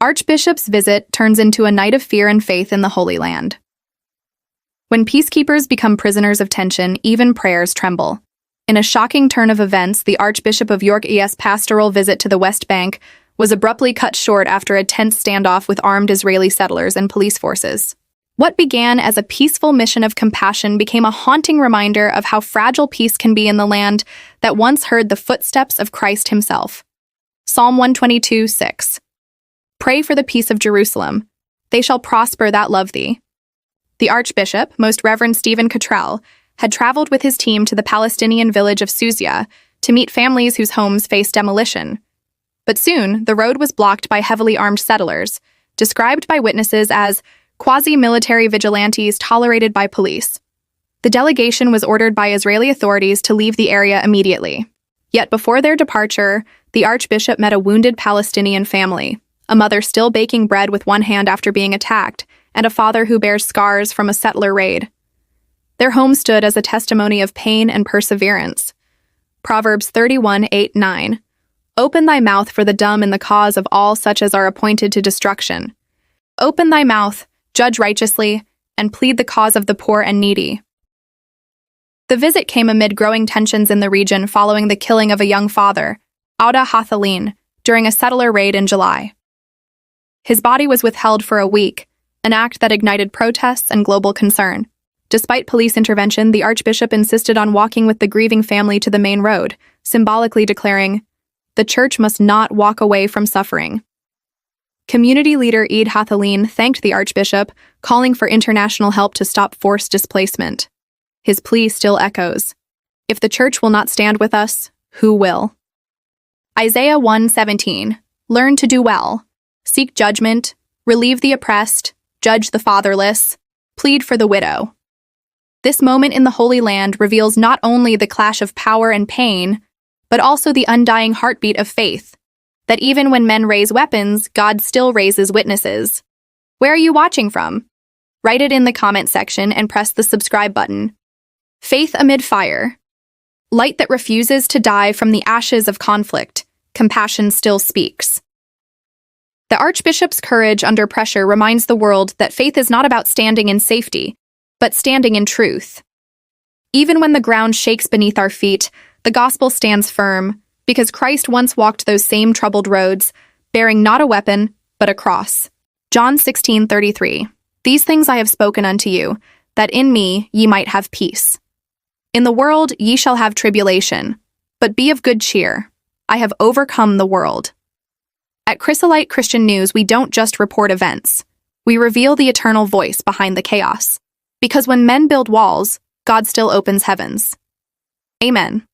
Archbishop's visit turns into a night of fear and faith in the Holy Land. When peacekeepers become prisoners of tension, even prayers tremble. In a shocking turn of events, the Archbishop of York's pastoral visit to the West Bank was abruptly cut short after a tense standoff with armed Israeli settlers and police forces. What began as a peaceful mission of compassion became a haunting reminder of how fragile peace can be in the land that once heard the footsteps of Christ himself. Psalm 122:6. Pray for the peace of Jerusalem. They shall prosper that love thee. The Archbishop, Most Reverend Stephen Cottrell, had traveled with his team to the Palestinian village of Suzia to meet families whose homes faced demolition. But soon, the road was blocked by heavily armed settlers, described by witnesses as quasi-military vigilantes tolerated by police. The delegation was ordered by Israeli authorities to leave the area immediately. Yet before their departure, the Archbishop met a wounded Palestinian family, a mother still baking bread with one hand after being attacked, and a father who bears scars from a settler raid. Their home stood as a testimony of pain and perseverance. Proverbs 31:8-9. Open thy mouth for the dumb in the cause of all such as are appointed to destruction. Open thy mouth, judge righteously, and plead the cause of the poor and needy. The visit came amid growing tensions in the region following the killing of a young father, Auda Hathalin, during a settler raid in July. His body was withheld for a week, an act that ignited protests and global concern. Despite police intervention, the Archbishop insisted on walking with the grieving family to the main road, symbolically declaring, "The Church must not walk away from suffering." Community leader Eid Hathalin thanked the Archbishop, calling for international help to stop forced displacement. His plea still echoes, "If the Church will not stand with us, who will?" Isaiah 1:17. Learn to do well. Seek judgment, relieve the oppressed, judge the fatherless, plead for the widow. This moment in the Holy Land reveals not only the clash of power and pain, but also the undying heartbeat of faith, that even when men raise weapons, God still raises witnesses. Where are you watching from? Write it in the comment section and press the subscribe button. Faith amid fire. Light that refuses to die from the ashes of conflict, compassion still speaks. The Archbishop's courage under pressure reminds the world that faith is not about standing in safety, but standing in truth. Even when the ground shakes beneath our feet, the gospel stands firm, because Christ once walked those same troubled roads, bearing not a weapon, but a cross. John 16:33. These things I have spoken unto you, that in me ye might have peace. In the world ye shall have tribulation, but be of good cheer. I have overcome the world. At Chrysolite Christian News, we don't just report events. We reveal the eternal voice behind the chaos. Because when men build walls, God still opens heavens. Amen.